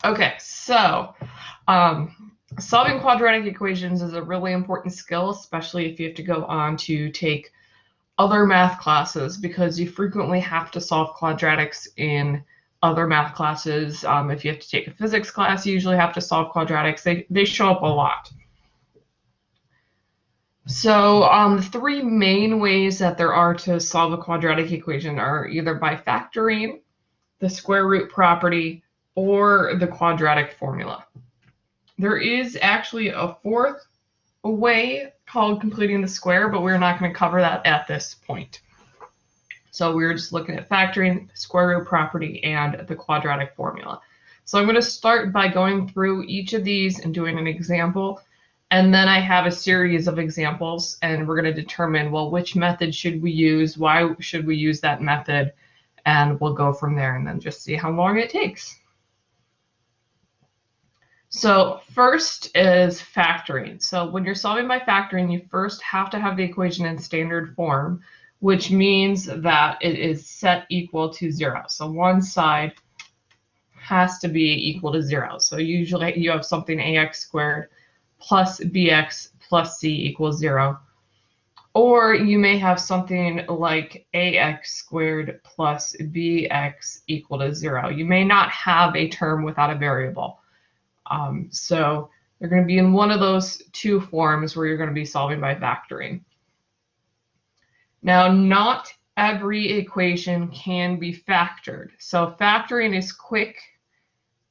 Okay, so solving quadratic equations is a really important skill, especially if you have to go on to take other math classes, because you frequently have to solve quadratics in other math classes. If you have to take a physics class, you usually have to solve quadratics. They show up a lot. So the three main ways that there are to solve a quadratic equation are either by factoring, the square root property, or the quadratic formula. There is actually a fourth way called completing the square, but we're not going to cover that at this point. So we're just looking at factoring, square root property, and the quadratic formula. So I'm going to start by going through each of these and doing an example. And then I have a series of examples, and we're going to determine, well, which method should we use? Why should we use that method? And we'll go from there and then just see how long it takes. So first is factoring. So when you're solving by factoring, you first have to have the equation in standard form, which means that it is set equal to 0. So one side has to be equal to 0. So usually you have something ax squared plus bx plus c equals 0. Or you may have something like ax squared plus bx equal to 0. You may not have a term without a variable. So they're going to be in one of those two forms where you're going to be solving by factoring. Now, not every equation can be factored. So factoring is quick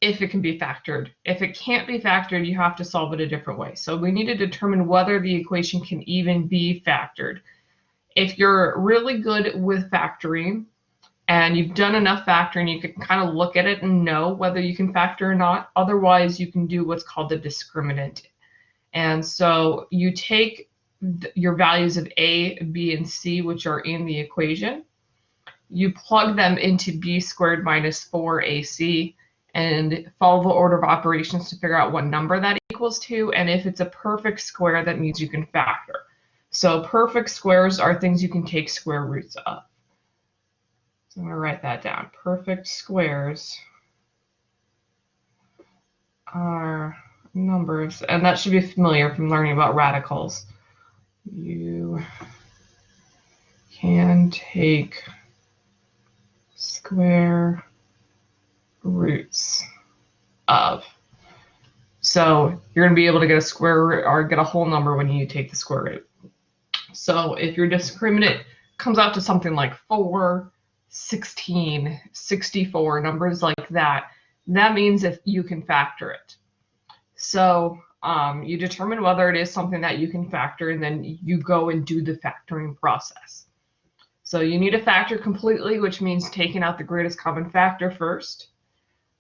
if it can be factored. If it can't be factored, you have to solve it a different way. So we need to determine whether the equation can even be factored. If you're really good with factoring, and you've done enough factoring, you can kind of look at it and know whether you can factor or not. Otherwise, you can do what's called the discriminant. And so you take your values of a, b, and c, which are in the equation. You plug them into b squared minus 4ac and follow the order of operations to figure out what number that equals to. And if it's a perfect square, that means you can factor. So perfect squares are things you can take square roots of. So I'm going to write that down. Perfect squares are numbers, and that should be familiar from learning about radicals. You can take square roots of. So you're going to be able to get a square root or get a whole number when you take the square root. So if your discriminant comes out to something like 4, 16, 64, numbers like that, that means if you can factor it. So you determine whether it is something that you can factor, and then you go and do the factoring process. So you need to factor completely, which means taking out the greatest common factor first.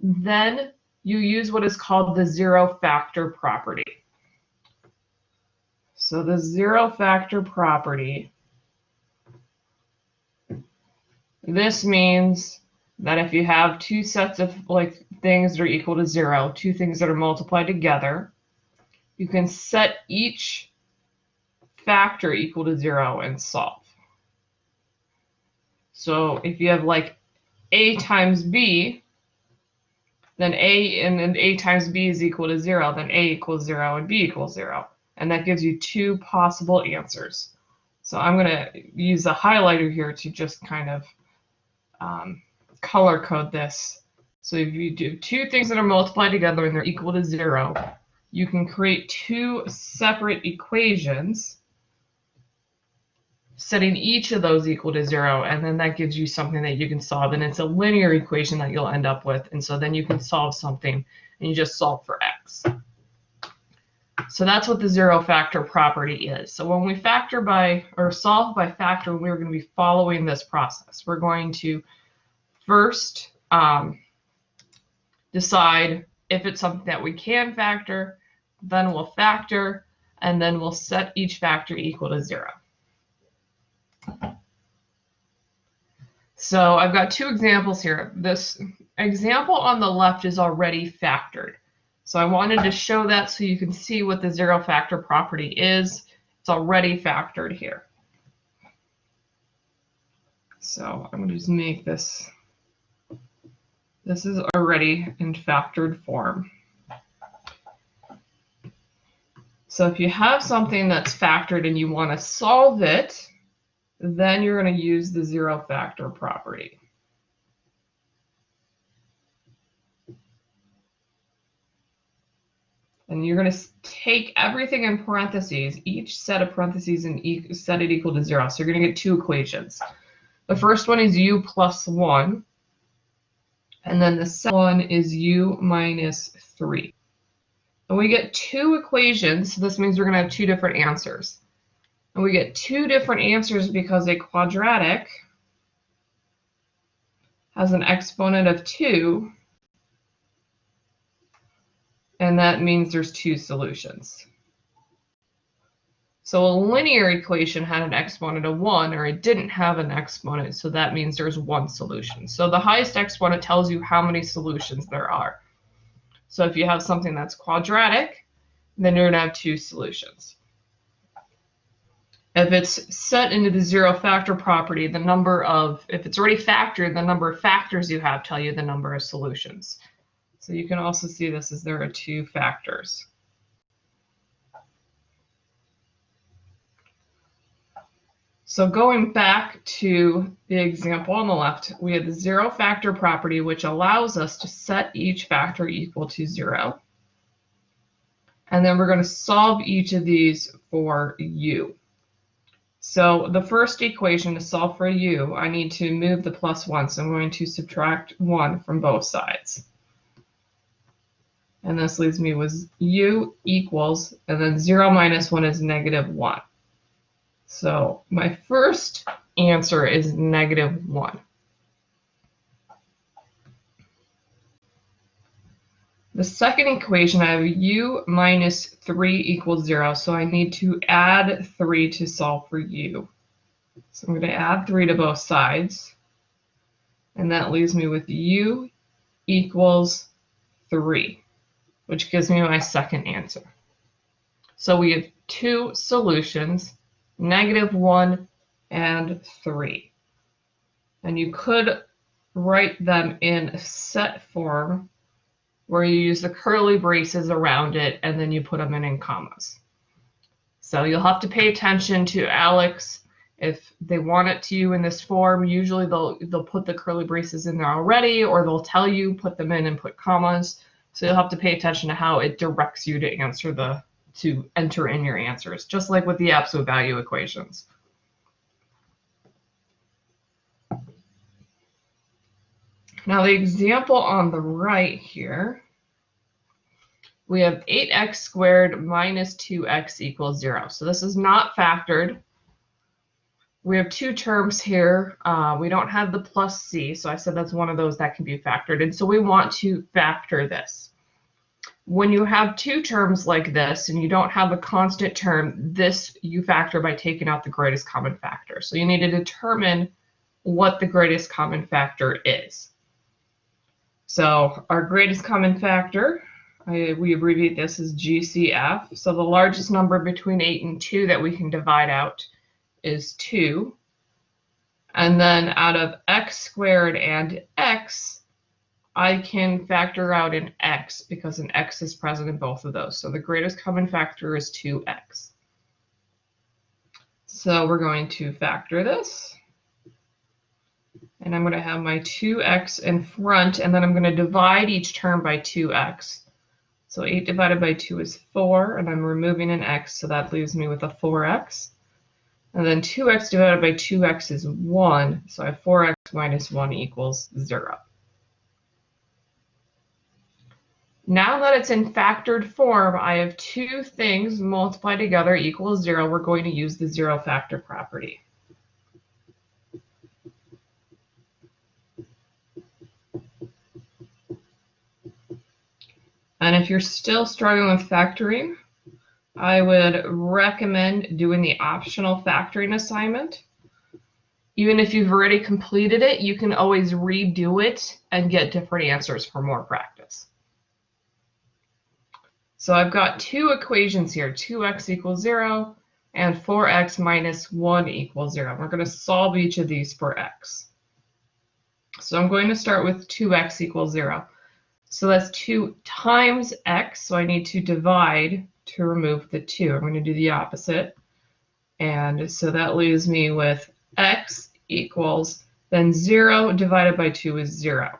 Then you use what is called the zero factor property. So the zero factor property, this means that if you have two sets of things that are equal to 0, two things that are multiplied together, you can set each factor equal to 0 and solve. So if you have like a times b, then a times b is equal to 0, then a equals 0 and b equals 0. And that gives you two possible answers. So I'm going to use a highlighter here to just kind of color code this. So if you do two things that are multiplied together and they're equal to 0, you can create two separate equations, setting each of those equal to 0, and then that gives you something that you can solve, and it's a linear equation that you'll end up with, and so then you can solve something, and you just solve for x. So that's what the zero factor property is. So when we factor by, or solve by factoring, we're going to be following this process. We're going to first decide if it's something that we can factor, then we'll factor, and then we'll set each factor equal to 0. So I've got two examples here. This example on the left is already factored. So I wanted to show that so you can see what the zero factor property is. It's already factored here. So I'm going to just make this This is already in factored form. So if you have something that's factored and you want to solve it, then you're going to use the zero factor property. And you're going to take everything in parentheses, each set of parentheses, and set it equal to 0. So you're going to get two equations. The first one is u plus 1. And then the second one is u minus 3. And we get two equations. So this means we're going to have two different answers. And we get two different answers because a quadratic has an exponent of 2. And that means there's two solutions. So a linear equation had an exponent of 1, or it didn't have an exponent, so that means there's one solution. So the highest exponent tells you how many solutions there are. So if you have something that's quadratic, then you're going to have two solutions. If it's set into the zero factor property, if it's already factored, the number of factors you have tell you the number of solutions. So you can also see this as there are two factors. So going back to the example on the left, we have the zero factor property, which allows us to set each factor equal to 0. And then we're going to solve each of these for u. So the first equation to solve for u, I need to move the plus 1. So I'm going to subtract 1 from both sides. And this leaves me with u equals, and then 0 minus 1 is negative 1. So my first answer is negative 1. The second equation, I have u minus 3 equals 0, so I need to add 3 to solve for u. So I'm going to add 3 to both sides, and that leaves me with u equals 3, which gives me my second answer. So we have two solutions, negative 1 and 3. And you could write them in set form where you use the curly braces around it and then you put them in commas. So you'll have to pay attention to Alex. If they want it to you in this form, usually they'll put the curly braces in there already, or they'll tell you put them in and put commas. So you'll have to pay attention to how it directs you to enter in your answers, just like with the absolute value equations. Now the example on the right here, we have 8x squared minus 2x equals 0. So this is not factored. We have two terms here. We don't have the plus c, so I said that's one of those that can be factored. And so we want to factor this. When you have two terms like this and you don't have a constant term, this you factor by taking out the greatest common factor. So you need to determine what the greatest common factor is. So our greatest common factor, we abbreviate this as GCF. So the largest number between 8 and 2 that we can divide out is 2. And then out of x squared and x, I can factor out an x because an x is present in both of those. So the greatest common factor is 2x. So we're going to factor this. And I'm going to have my 2x in front, and then I'm going to divide each term by 2x. So 8 divided by 2 is 4, and I'm removing an x, so that leaves me with a 4x. And then 2x divided by 2x is 1, so I have 4x minus 1 equals 0. Now that it's in factored form, I have two things multiplied together equals 0. We're going to use the zero factor property. And if you're still struggling with factoring, I would recommend doing the optional factoring assignment. Even if you've already completed it, you can always redo it and get different answers for more practice. So I've got two equations here, 2x equals 0 and 4x minus 1 equals 0. We're going to solve each of these for x. So I'm going to start with 2x equals 0. So that's 2 times x, so I need to divide to remove the 2. I'm going to do the opposite. And so that leaves me with x equals, then 0 divided by 2 is 0.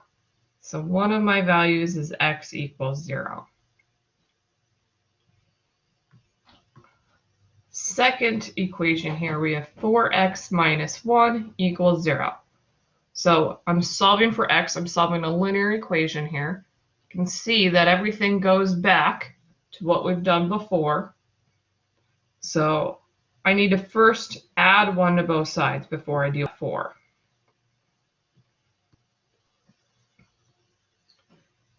So one of my values is x equals 0. Second equation here, we have 4x minus 1 equals 0. So I'm solving for x. I'm solving a linear equation here. You can see that everything goes back to what we've done before. So I need to first add 1 to both sides before I do 4.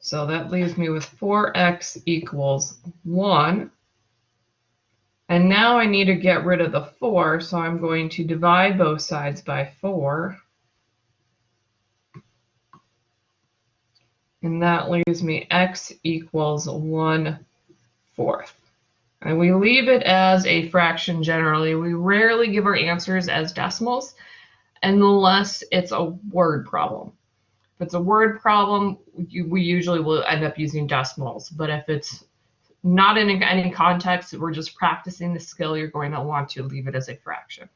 So that leaves me with 4x equals 1. And now I need to get rid of the 4, so I'm going to divide both sides by 4. And that leaves me x equals 1/4. And we leave it as a fraction generally. We rarely give our answers as decimals unless it's a word problem. If it's a word problem, we usually will end up using decimals. But if it's not in any context, we're just practicing the skill, you're going to want to leave it as a fraction.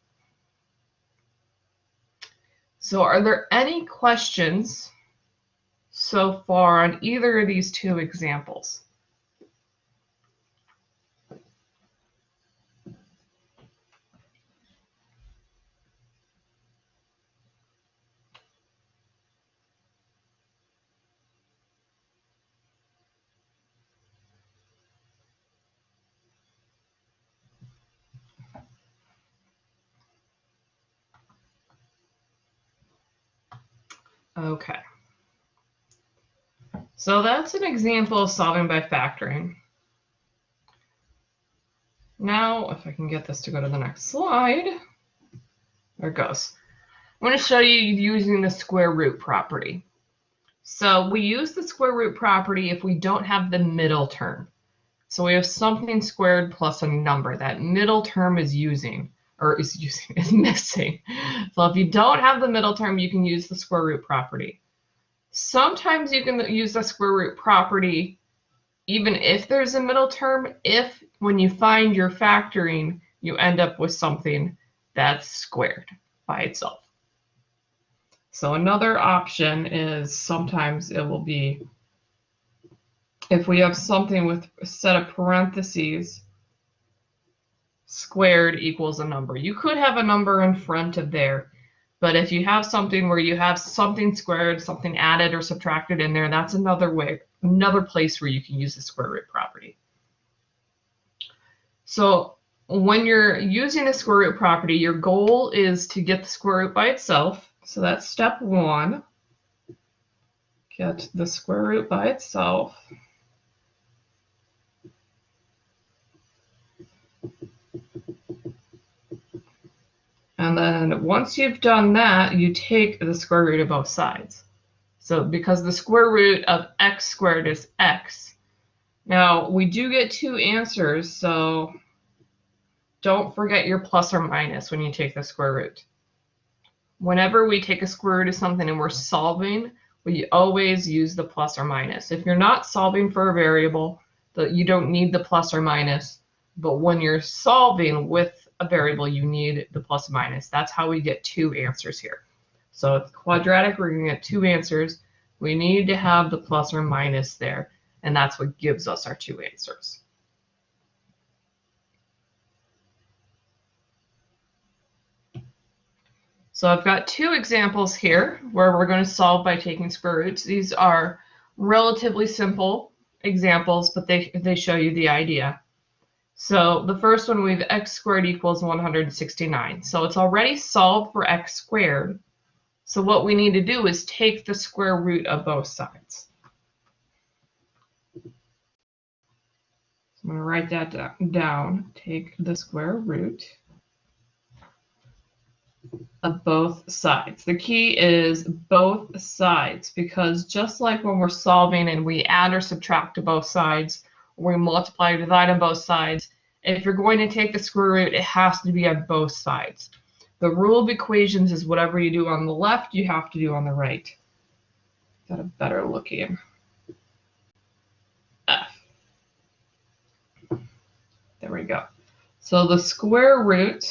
So are there any questions so far on either of these two examples? Okay. So that's an example of solving by factoring. Now, if I can get this to go to the next slide, there it goes. I'm going to show you using the square root property. So we use the square root property if we don't have the middle term. So we have something squared plus a number. That middle term is missing. So if you don't have the middle term, you can use the square root property. Sometimes you can use the square root property even if there's a middle term, if when you find your factoring, you end up with something that's squared by itself. So another option is sometimes it will be if we have something with a set of parentheses, squared equals a number. You could have a number in front of there, but if you have something where you have something squared, something added or subtracted in there, that's another way, another place where you can use the square root property. So when you're using the square root property, your goal is to get the square root by itself. So that's step 1. Get the square root by itself. And then once you've done that, you take the square root of both sides. So because the square root of x squared is x. Now we do get 2 answers, so don't forget your plus or minus when you take the square root. Whenever we take a square root of something and we're solving, we always use the plus or minus. If you're not solving for a variable, you don't need the plus or minus. But when you're solving with a variable, you need the plus or minus. That's how we get 2 answers here. So it's quadratic, we're going to get 2 answers. We need to have the plus or minus there, and that's what gives us our 2 answers. So I've got 2 examples here where we're going to solve by taking square roots. These are relatively simple examples, but they show you the idea. So the first one, we have x squared equals 169. So it's already solved for x squared. So what we need to do is take the square root of both sides. So I'm going to write that down. Take the square root of both sides. The key is both sides, because just like when we're solving and we add or subtract to both sides, or we multiply or divide on both sides, if you're going to take the square root, it has to be on both sides. The rule of equations is whatever you do on the left, you have to do on the right. got a better looking f. There we go. So the square root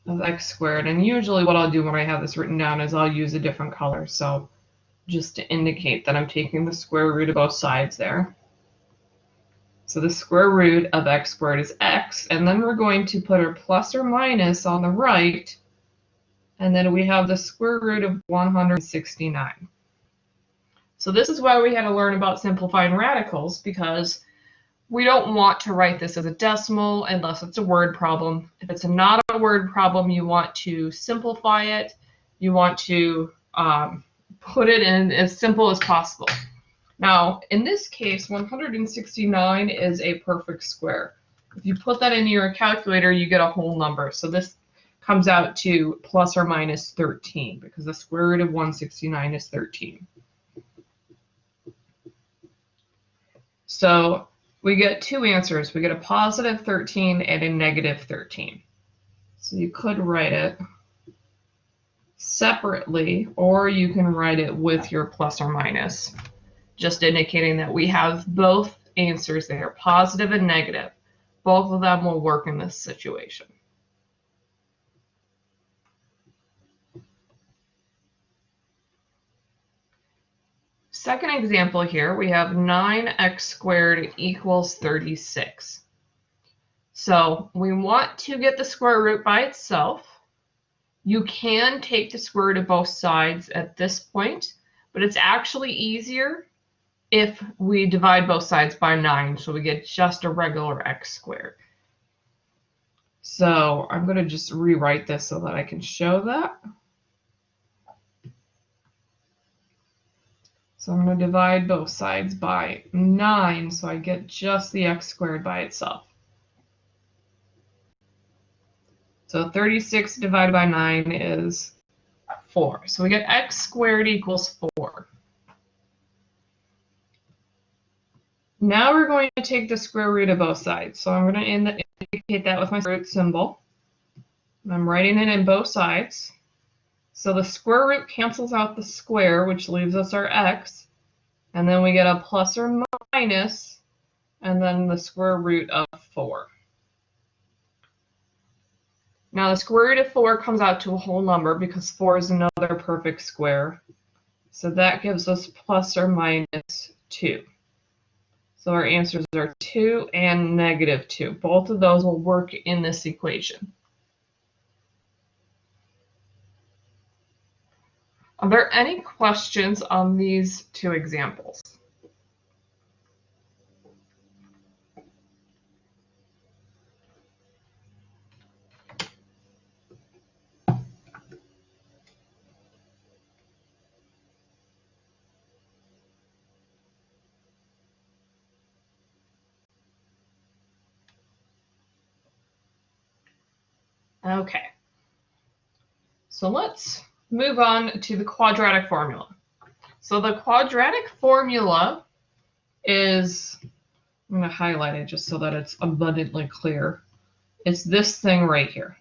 of x squared, and usually what I'll do when I have this written down is I'll use a different color, so just to indicate that I'm taking the square root of both sides there. So the square root of x squared is x, and then we're going to put a plus or minus on the right, and then we have the square root of 169. So this is why we had to learn about simplifying radicals, because we don't want to write this as a decimal unless it's a word problem. If it's not a word problem, you want to simplify it. You want to put it in as simple as possible. Now, in this case, 169 is a perfect square. If you put that into your calculator, you get a whole number. So this comes out to plus or minus 13, because the square root of 169 is 13. So we get two answers. We get a positive 13 and a negative 13. So you could write it separately, or you can write it with your plus or minus, just indicating that we have both answers there, positive and negative. Both of them will work in this situation. Second example here, we have 9x squared equals 36. So we want to get the square root by itself. You can take the square root of both sides at this point, but it's actually easier if we divide both sides by 9, so we get just a regular x squared. So I'm going to just rewrite this so that I can show that. So I'm going to divide both sides by 9, so I get just the x squared by itself. So 36 divided by 9 is 4. So we get x squared equals 4. Now we're going to take the square root of both sides. So I'm going to indicate that with my root symbol. I'm writing it in both sides. So the square root cancels out the square, which leaves us our x. And then we get a plus or minus, and then the square root of 4. Now the square root of 4 comes out to a whole number because 4 is another perfect square. So that gives us plus or minus 2. So our answers are 2 and negative 2. Both of those will work in this equation. Are there any questions on these two examples? Okay. So let's move on to the quadratic formula. So the quadratic formula is, I'm going to highlight it just so that it's abundantly clear. It's this thing right here.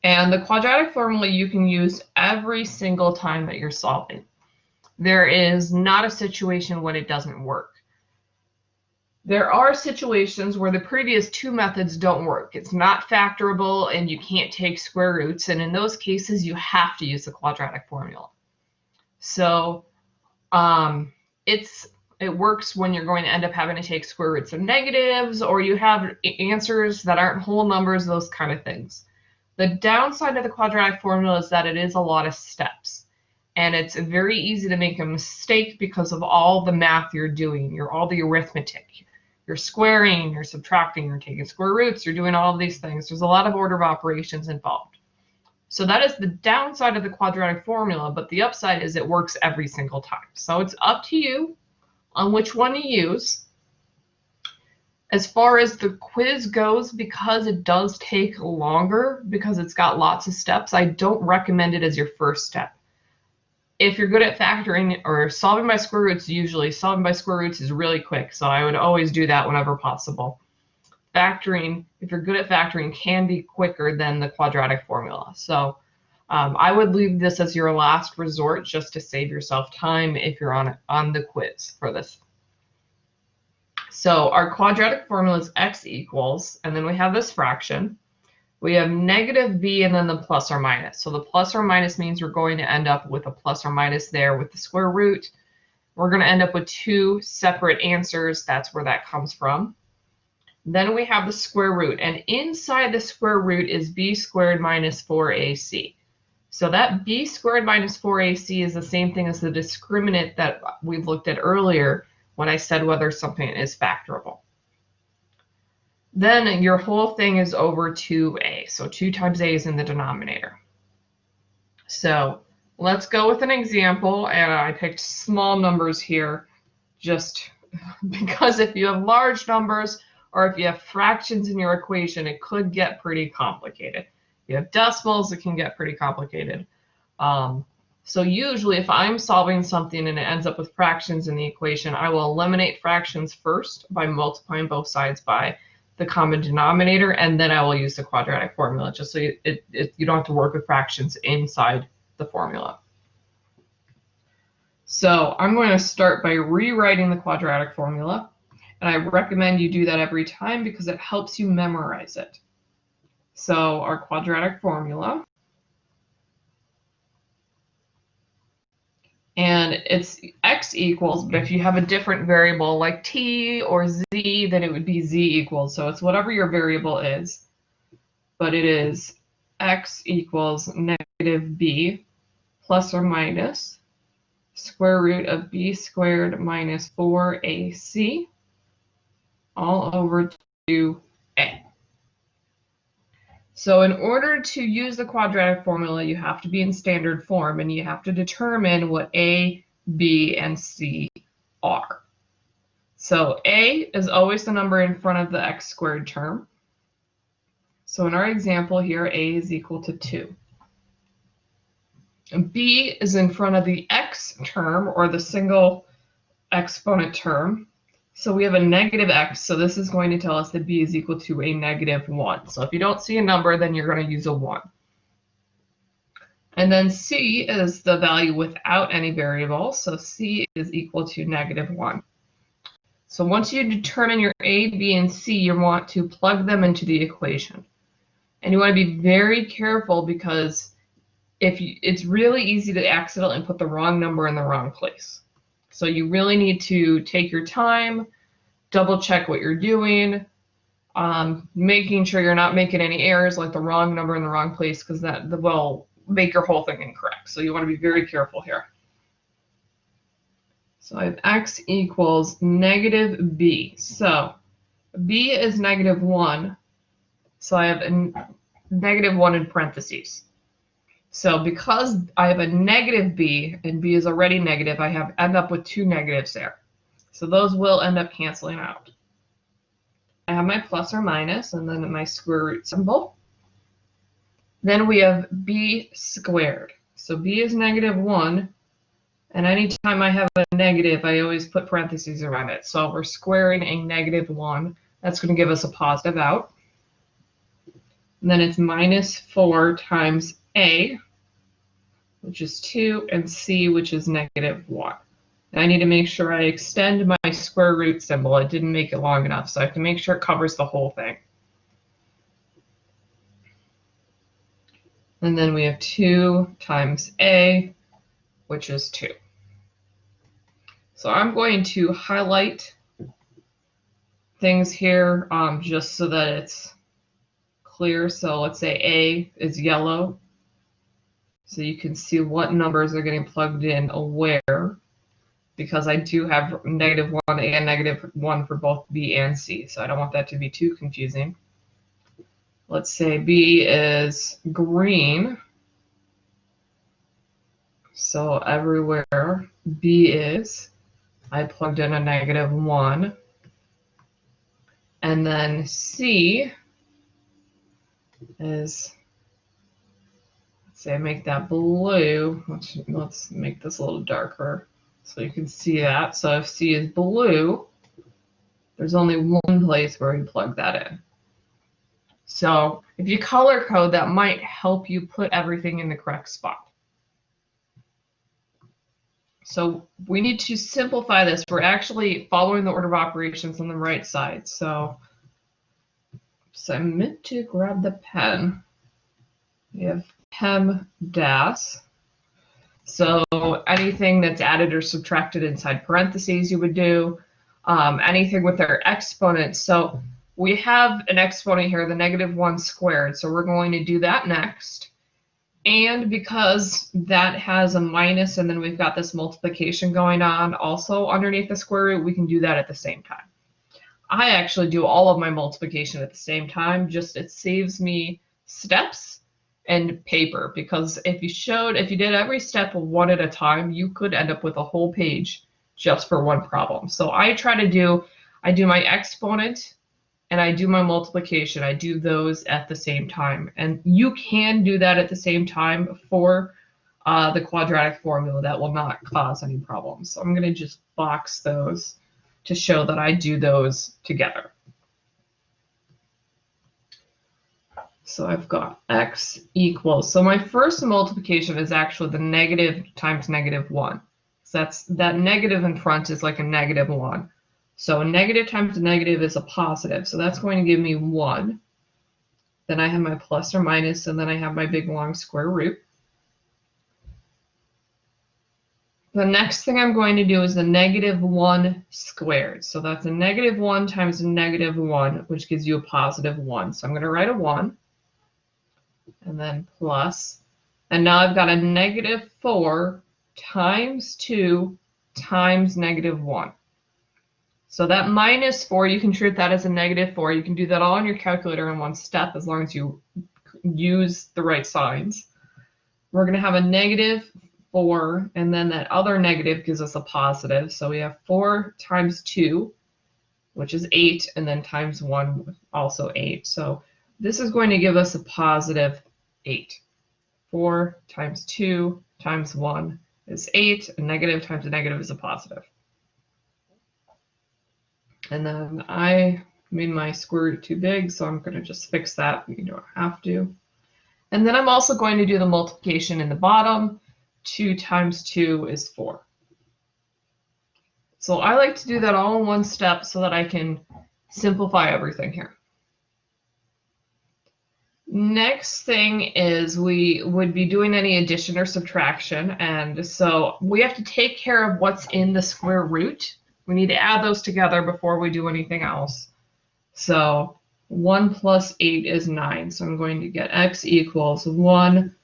And the quadratic formula you can use every single time that you're solving. There is not a situation when it doesn't work. There are situations where the previous two methods don't work. It's not factorable and you can't take square roots, and in those cases you have to use the quadratic formula. So it works when you're going to end up having to take square roots of negatives, or you have answers that aren't whole numbers, those kind of things. The downside of the quadratic formula is that it is a lot of steps. And it's very easy to make a mistake because of all the math you're doing, all the arithmetic. You're squaring, you're subtracting, you're taking square roots, you're doing all of these things. There's a lot of order of operations involved. So that is the downside of the quadratic formula, but the upside is it works every single time. So it's up to you on which one to use. As far as the quiz goes, because it does take longer, because it's got lots of steps, I don't recommend it as your first step. If you're good at factoring or solving by square roots, usually solving by square roots is really quick, so I would always do that whenever possible. Factoring, if you're good at factoring, can be quicker than the quadratic formula. So I would leave this as your last resort just to save yourself time if you're on the quiz for this. So our quadratic formula is x equals, and then we have this fraction. We have negative b and then the plus or minus. So the plus or minus means we're going to end up with a plus or minus there with the square root. We're going to end up with two separate answers. That's where that comes from. Then we have the square root, and inside the square root is b squared minus 4ac. So that b squared minus 4ac is the same thing as the discriminant that we looked at earlier when I said whether something is factorable. Then your whole thing is over 2a. So 2 times a is in the denominator. So let's go with an example, and I picked small numbers here just because if you have large numbers or if you have fractions in your equation, it could get pretty complicated. If you have decimals, it can get pretty complicated. So usually if I'm solving something and it ends up with fractions in the equation, I will eliminate fractions first by multiplying both sides by the common denominator, and then I will use the quadratic formula just so you don't have to work with fractions inside the formula. So I'm going to start by rewriting the quadratic formula, and I recommend you do that every time because it helps you memorize it. So our quadratic formula, and it's x equals, but if you have a different variable like t or z, then it would be z equals. So it's whatever your variable is, but it is x equals negative b plus or minus square root of b squared minus 4ac all over 2a. So in order to use the quadratic formula, you have to be in standard form, and you have to determine what a, b, and c are. So a is always the number in front of the x squared term. So in our example here, a is equal to 2. And b is in front of the x term, or the single exponent term. So we have a negative x, so this is going to tell us that b is equal to a negative 1. So if you don't see a number, then you're going to use a 1. And then c is the value without any variable, so c is equal to negative 1. So once you determine your a, b, and c, you want to plug them into the equation. And you want to be very careful because it's really easy to accidentally put the wrong number in the wrong place. So you really need to take your time, double check what you're doing, making sure you're not making any errors like the wrong number in the wrong place, because that will make your whole thing incorrect. So you want to be very careful here. So I have x equals negative b. So b is negative 1. So I have a negative 1 in parentheses. So because I have a negative b and b is already negative, I end up with 2 negatives there. So those will end up canceling out. I have my plus or minus and then my square root symbol. Then we have b squared. So b is negative 1, and anytime I have a negative, I always put parentheses around it. So we're squaring a negative 1. That's going to give us a positive out. And then it's minus 4 times a, which is 2, and c, which is negative 1. And I need to make sure I extend my square root symbol. I didn't make it long enough, so I have to make sure it covers the whole thing. And then we have 2 times a, which is 2. So I'm going to highlight things here just so that it's clear. So let's say a is yellow. So you can see what numbers are getting plugged in where, because I do have negative 1 and negative 1 for both b and c. So I don't want that to be too confusing. Let's say b is green. So everywhere b is, I plugged in a negative 1. And then c is, let's say I make that blue. Let's make this a little darker so you can see that. So if c is blue, there's only one place where we plug that in. So if you color code, that might help you put everything in the correct spot. So we need to simplify this. We're actually following the order of operations on the right side. So I meant to grab the pen. We have PEMDAS. So anything that's added or subtracted inside parentheses you would do. Anything with our exponent. So we have an exponent here, the -1 squared. So we're going to do that next. And because that has a minus and then we've got this multiplication going on also underneath the square root, we can do that at the same time. I actually do all of my multiplication at the same time, just it saves me steps and paper, because if you did every step one at a time, you could end up with a whole page just for one problem. So I do my exponent and I do my multiplication. I do those at the same time. And you can do that at the same time for the quadratic formula. That will not cause any problems. So I'm going to just box those to show that I do those together. So I've got x equals, so my first multiplication is actually the negative times -1. So that negative in front is like a -1. So a negative times a negative is a positive. So that's going to give me 1. Then I have my plus or minus, and then I have my big long square root. The next thing I'm going to do is the -1 squared. So that's a -1 times a -1, which gives you a +1. So I'm going to write a 1, and then plus. And now I've got a -4 times 2 times -1. So that -4, you can treat that as a -4. You can do that all on your calculator in one step as long as you use the right signs. We're going to have a -4, and then that other negative gives us a positive. So we have 4 times 2, which is 8, and then times 1, also 8. So this is going to give us a +8. 4 times 2 times 1 is 8. A negative times a negative is a positive. And then I made my square root too big, so I'm going to just fix that. You don't have to. And then I'm also going to do the multiplication in the bottom. 2 times 2 is 4. So I like to do that all in one step so that I can simplify everything here. Next thing is we would be doing any addition or subtraction. And so we have to take care of what's in the square root. We need to add those together before we do anything else. So 1 plus 8 is 9. So I'm going to get x equals 1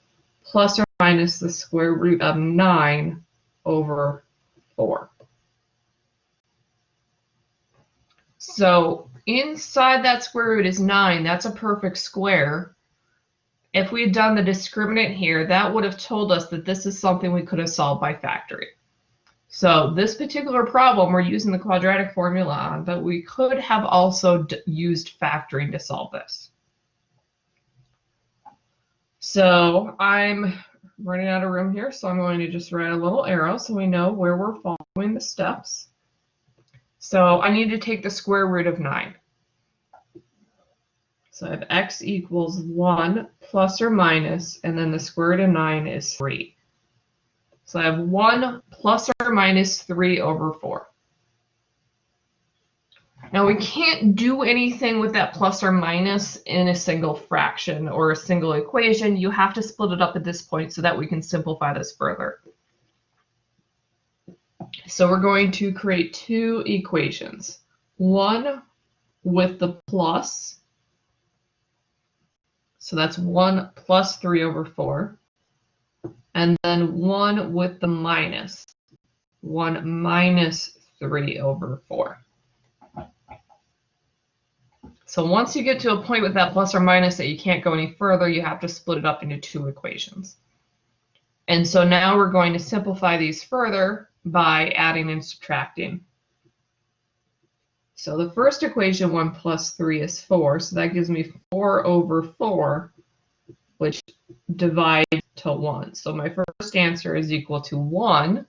plus or minus the square root of 9 over 4. So inside that square root is 9. That's a perfect square. If we had done the discriminant here, that would have told us that this is something we could have solved by factoring. So this particular problem we're using the quadratic formula on, but we could have also used factoring to solve this. So I'm running out of room here, so I'm going to just write a little arrow so we know where we're following the steps. So I need to take the square root of 9. So I have x equals 1 plus or minus, and then the square root of 9 is 3. So I have 1 plus or minus 3 over 4. Now we can't do anything with that plus or minus in a single fraction or a single equation. You have to split it up at this point so that we can simplify this further. So we're going to create 2 equations. One with the plus. So that's 1 plus 3 over 4. And then one with the minus. 1 minus 3 over 4. So once you get to a point with that plus or minus that you can't go any further, you have to split it up into 2 equations. And so now we're going to simplify these further by adding and subtracting. So the first equation, 1 plus 3 is 4. So that gives me 4 over 4, which divides to 1. So my first answer is equal to 1.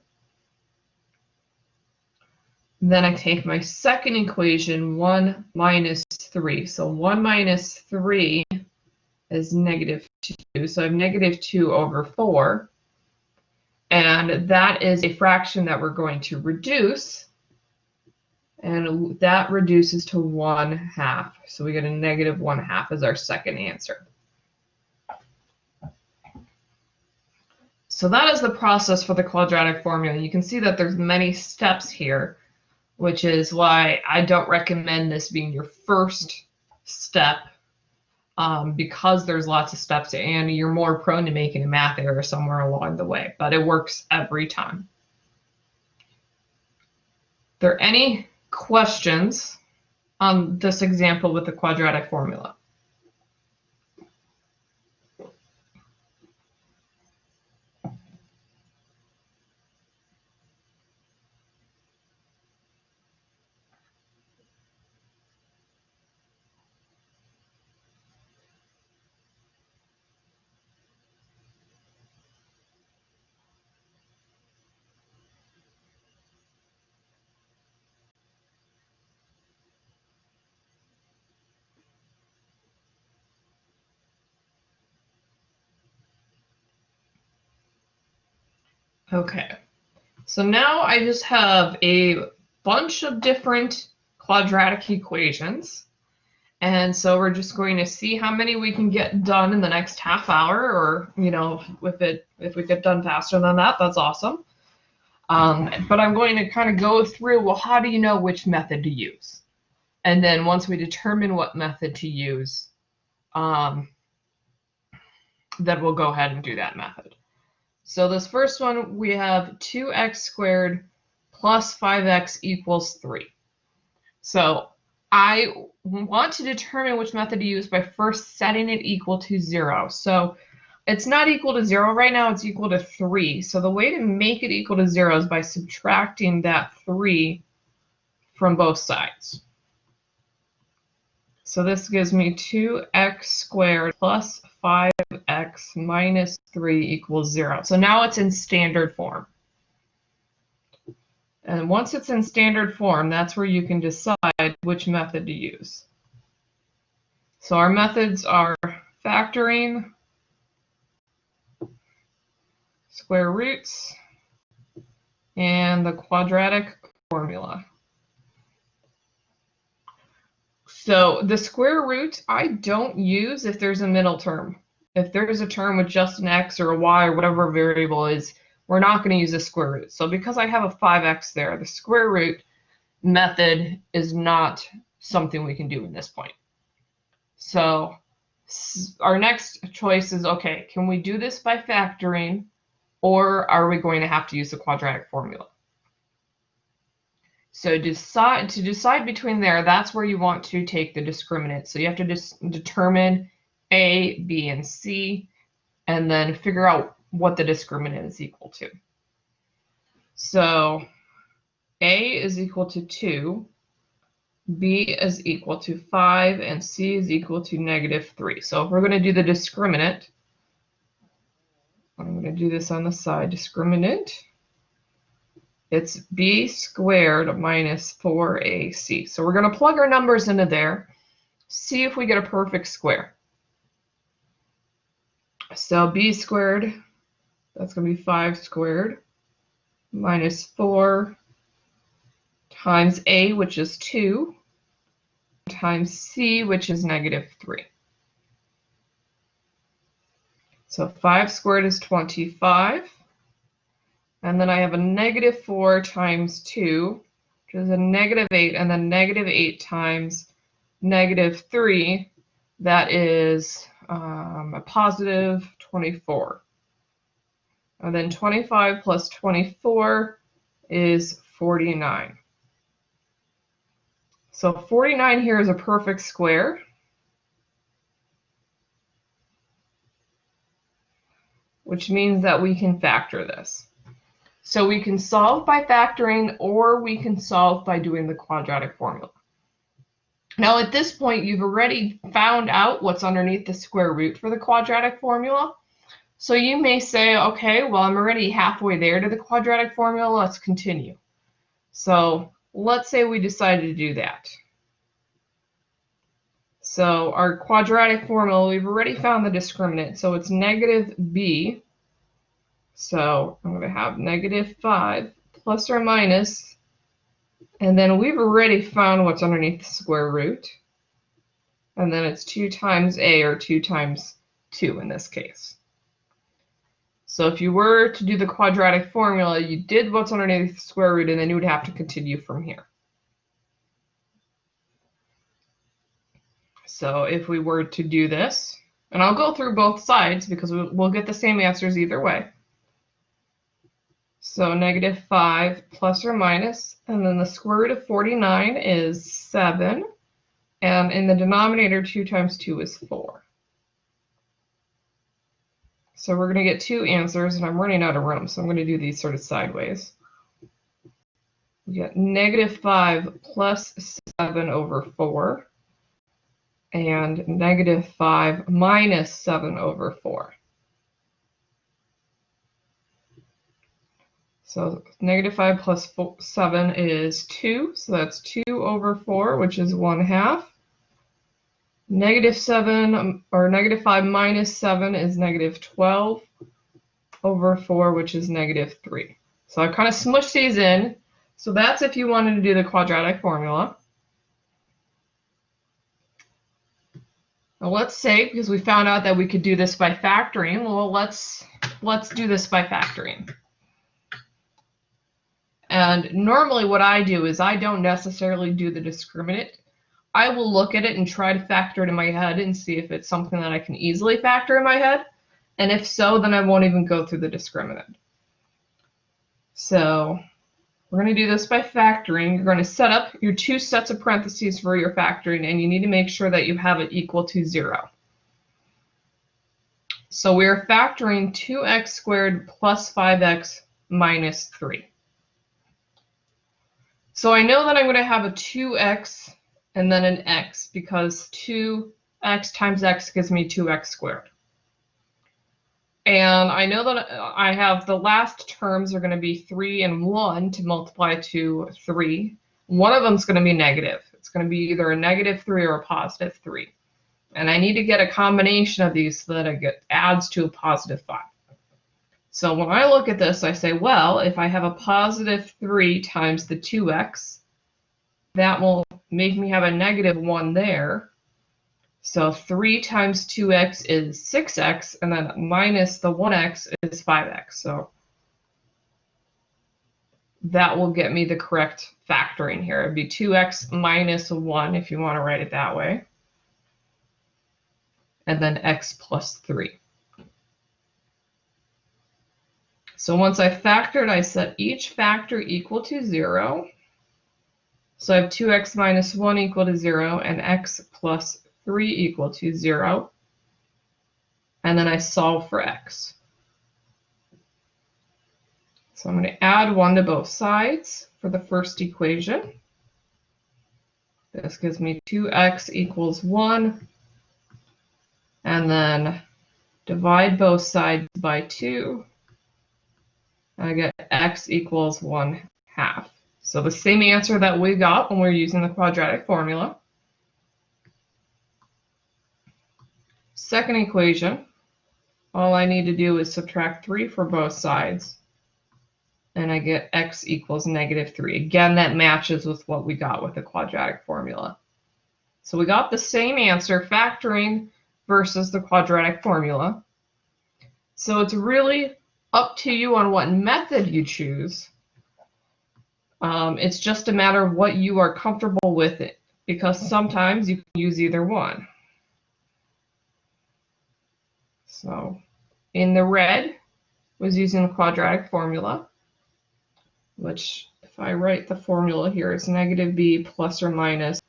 Then I take my second equation, 1 minus 3. So 1 minus 3 is negative 2. So I have negative 2 over 4. And that is a fraction that we're going to reduce. And that reduces to 1/2. So we get a negative 1/2 as our second answer. So that is the process for the quadratic formula. You can see that there's many steps here, which is why I don't recommend this being your first step, because there's lots of steps and you're more prone to making a math error somewhere along the way, but it works every time. Are there any questions on this example with the quadratic formula? Okay, so now I just have a bunch of different quadratic equations. And so we're just going to see how many we can get done in the next half hour, or, you know, if we get done faster than that, that's awesome. But I'm going to kind of go through, well, how do you know which method to use? And then once we determine what method to use, then we'll go ahead and do that method. So this first one, we have 2x squared plus 5x equals 3. So I want to determine which method to use by first setting it equal to 0. So it's not equal to 0 right now, it's equal to 3. So the way to make it equal to 0 is by subtracting that 3 from both sides. So this gives me 2x squared plus 5x minus 3 equals 0. So now it's in standard form. And once it's in standard form, that's where you can decide which method to use. So our methods are factoring, square roots, and the quadratic formula. So the square root I don't use if there's a middle term. If there's a term with just an x or a y or whatever variable is, we're not going to use a square root. So because I have a 5x there, the square root method is not something we can do in this point. So our next choice is, okay, can we do this by factoring, or are we going to have to use the quadratic formula? So to decide between there, that's where you want to take the discriminant. So you have to determine A, B, and C, and then figure out what the discriminant is equal to. So A is equal to 2, B is equal to 5, and C is equal to negative 3. So if we're going to do the discriminant, I'm going to do this on the side, discriminant. It's b squared minus 4ac. So we're going to plug our numbers into there, see if we get a perfect square. So b squared, that's going to be 5 squared, minus 4 times a, which is 2, times c, which is negative 3. So 5 squared is 25. And then I have a negative 4 times 2, which is a negative 8, and then negative 8 times negative 3, that is a positive 24. And then 25 plus 24 is 49. So 49 here is a perfect square. Which means that we can factor this. So we can solve by factoring, or we can solve by doing the quadratic formula. Now at this point, you've already found out what's underneath the square root for the quadratic formula. So you may say, okay, well, I'm already halfway there to the quadratic formula. Let's continue. So let's say we decided to do that. So our quadratic formula, we've already found the discriminant, so it's negative b. So I'm going to have negative 5 plus or minus, and then we've already found what's underneath the square root, and then it's 2 times a, or 2 times 2 in this case. So if you were to do the quadratic formula, you did what's underneath the square root, and then you would have to continue from here. So if we were to do this, and I'll go through both sides because we'll get the same answers either way. So negative 5 plus or minus, and then the square root of 49 is 7, and in the denominator 2 times 2 is 4. So we're going to get 2 answers, and I'm running out of room, so I'm going to do these sort of sideways. We get negative 5 plus 7 over 4, and negative 5 minus 7 over 4. So negative 5 plus 7 is 2, so that's 2 over 4, which is 1/2. Negative 7, or negative 5 minus 7 is negative 12 over 4, which is negative 3. So I kind of smushed these in. So that's if you wanted to do the quadratic formula. Now let's say, because we found out that we could do this by factoring, well, let's do this by factoring. And normally what I do is I don't necessarily do the discriminant. I will look at it and try to factor it in my head and see if it's something that I can easily factor in my head. And if so, then I won't even go through the discriminant. So we're going to do this by factoring. You're going to set up your 2 sets of parentheses for your factoring, and you need to make sure that you have it equal to 0. So we're factoring 2x squared plus 5x minus 3. So I know that I'm going to have a 2x and then an x, because 2x times x gives me 2x squared. And I know that I have the last terms are going to be 3 and 1 to multiply to 3. One of them is going to be negative. It's going to be either a negative 3 or a positive 3. And I need to get a combination of these so that it adds to a positive 5. So when I look at this, I say, well, if I have a positive 3 times the 2x, that will make me have a negative 1 there. So 3 times 2x is 6x, and then minus the 1x is 5x. So that will get me the correct factoring here. It would be 2x minus 1 if you want to write it that way. And then x plus 3. So once I factored, I set each factor equal to 0. So I have 2x minus 1 equal to 0 and x plus 3 equal to 0. And then I solve for x. So I'm going to add 1 to both sides for the first equation. This gives me 2x equals 1. And then divide both sides by 2. I get x equals 1/2. So the same answer that we got when we were using the quadratic formula. Second equation, all I need to do is subtract 3 for both sides, and I get x equals negative 3. Again, that matches with what we got with the quadratic formula. So we got the same answer, factoring versus the quadratic formula. So it's really up to you on what method you choose. It's just a matter of what you are comfortable with it, because sometimes you can use either one. So in the red was using the quadratic formula, which if I write the formula here, it's negative b plus or minus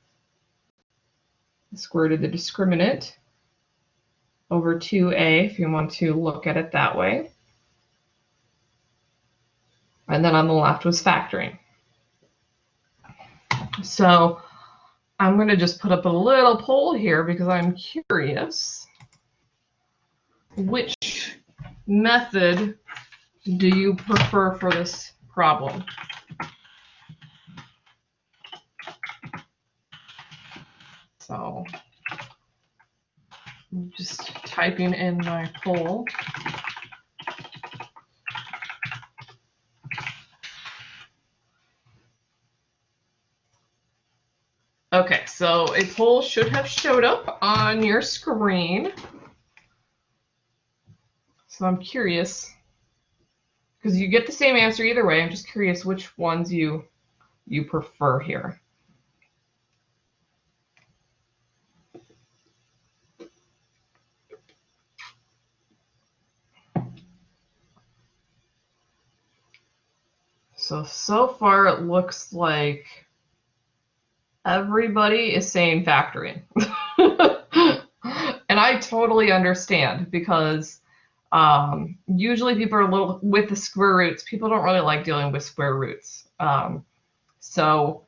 the square root of the discriminant over 2a, if you want to look at it that way. And then on the left was factoring. So I'm going to just put up a little poll here because I'm curious. Which method do you prefer for this problem? So I'm just typing in my poll. Okay, so a poll should have showed up on your screen. So I'm curious, because you get the same answer either way. I'm just curious which ones you prefer here. So far it looks like everybody is saying factoring. And I totally understand, because usually people are a little, with the square roots, people don't really like dealing with square roots. Some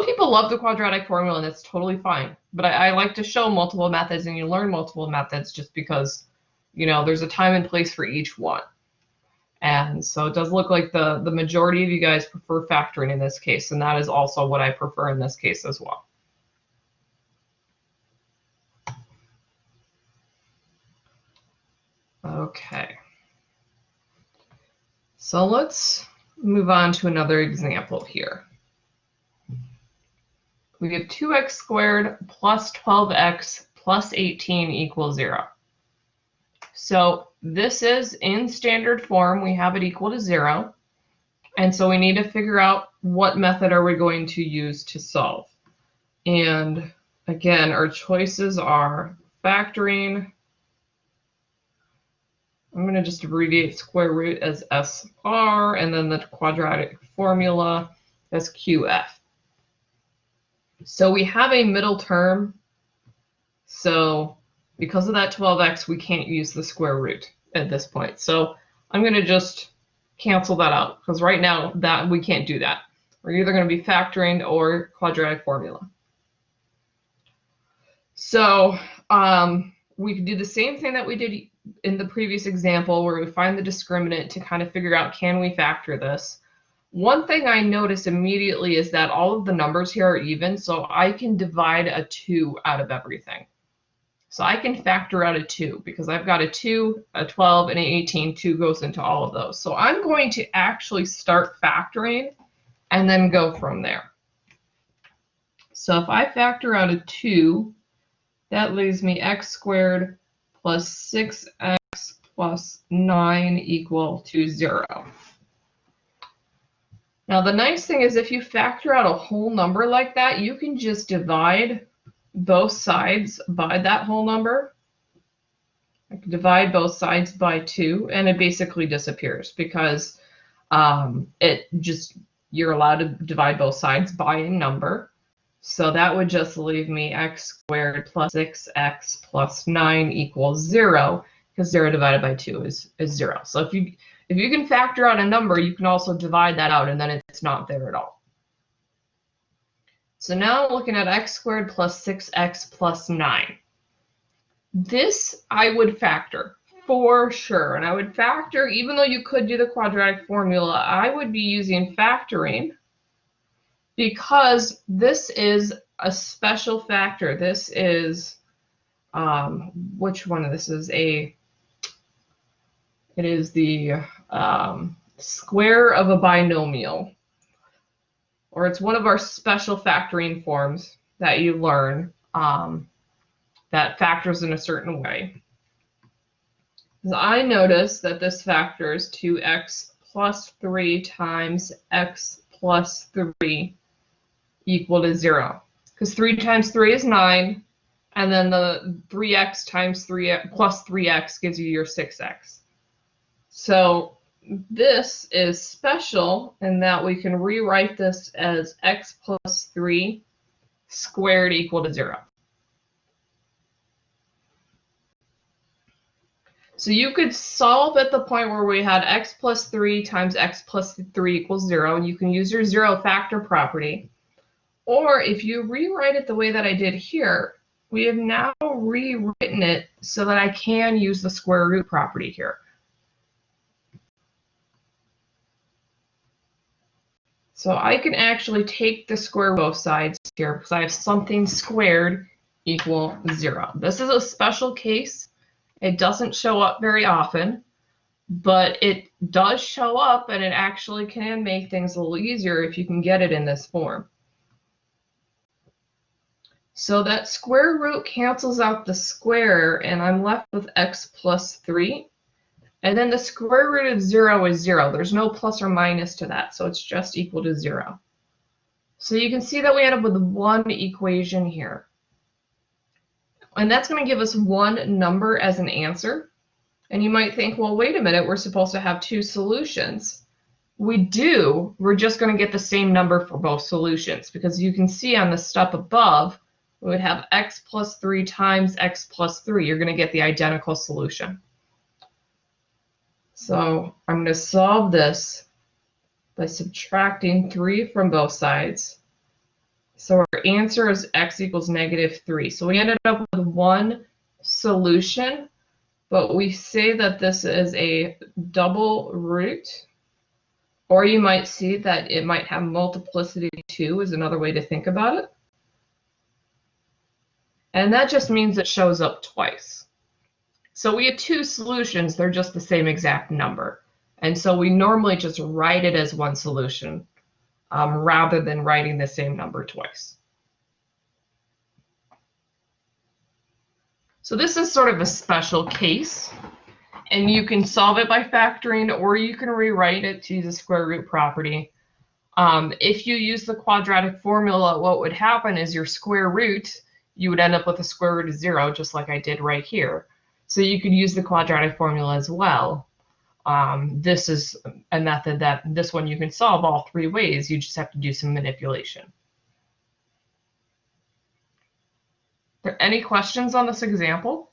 people love the quadratic formula, and that's totally fine. But I like to show multiple methods, and you learn multiple methods just because, you know, there's a time and place for each one. And so it does look like the majority of you guys prefer factoring in this case, and that is also what I prefer in this case as well. Okay. So let's move on to another example here. We have 2x squared plus 12x plus 18 equals 0. So this is in standard form. We have it equal to 0. And so we need to figure out what method are we going to use to solve. And again, our choices are factoring. I'm going to just abbreviate square root as SR, and then the quadratic formula as QF. So we have a middle term. So because of that 12x, we can't use the square root at this point. So I'm going to just cancel that out, because right now that we can't do that. We're either going to be factoring or quadratic formula. So we can do the same thing that we did in the previous example, where we find the discriminant to kind of figure out, can we factor this? One thing I noticed immediately is that all of the numbers here are even, so I can divide a 2 out of everything. So I can factor out a 2 because I've got a 2, a 12, and an 18. 2 goes into all of those. So I'm going to actually start factoring and then go from there. So if I factor out a 2, that leaves me x squared plus 6x plus 9 equal to 0. Now the nice thing is, if you factor out a whole number like that, you can just divide both sides by that whole number. I can divide both sides by 2, and it basically disappears, because you're allowed to divide both sides by a number. So that would just leave me x squared plus 6x plus 9 equals 0, because 0 divided by 2 is 0. So if you can factor out a number, you can also divide that out, and then it's not there at all. So now I'm looking at x squared plus 6x plus 9. This I would factor for sure. And I would factor, even though you could do the quadratic formula, I would be using factoring, because this is a special factor. This is, which one of this is it is the square of a binomial. Or it's one of our special factoring forms that you learn that factors in a certain way. I notice that this factors 2x plus 3 times x plus 3 equal to 0. Because 3 times 3 is 9, and then the 3x times 3 plus 3x gives you your 6x. So this is special in that we can rewrite this as x plus 3 squared equal to 0. So you could solve at the point where we had x plus 3 times x plus 3 equals 0, and you can use your 0 factor property. Or if you rewrite it the way that I did here, we have now rewritten it so that I can use the square root property here. So I can actually take the square root of both sides, here because I have something squared equal 0. This is a special case. It doesn't show up very often, but it does show up, and it actually can make things a little easier if you can get it in this form. So that square root cancels out the square, and I'm left with x plus 3. And then the square root of 0 is 0. There's no plus or minus to that, so it's just equal to 0. So you can see that we end up with one equation here. And that's going to give us one number as an answer. And you might think, well, wait a minute, we're supposed to have two solutions. We do. We're just going to get the same number for both solutions, because you can see on the step above, we would have x plus 3 times x plus 3. You're going to get the identical solution. So I'm going to solve this by subtracting 3 from both sides. So our answer is x equals -3. So we ended up with one solution, but we say that this is a double root, or you might see that it might have multiplicity 2 is another way to think about it. And that just means it shows up twice. So we have two solutions, they're just the same exact number. And so we normally just write it as one solution rather than writing the same number twice. So this is sort of a special case, and you can solve it by factoring, or you can rewrite it to use a square root property. If you use the quadratic formula, what would happen is your square root, you would end up with a square root of 0, just like I did right here. So you could use the quadratic formula as well. This is a method that this one you can solve all three ways. You just have to do some manipulation. Are there any questions on this example?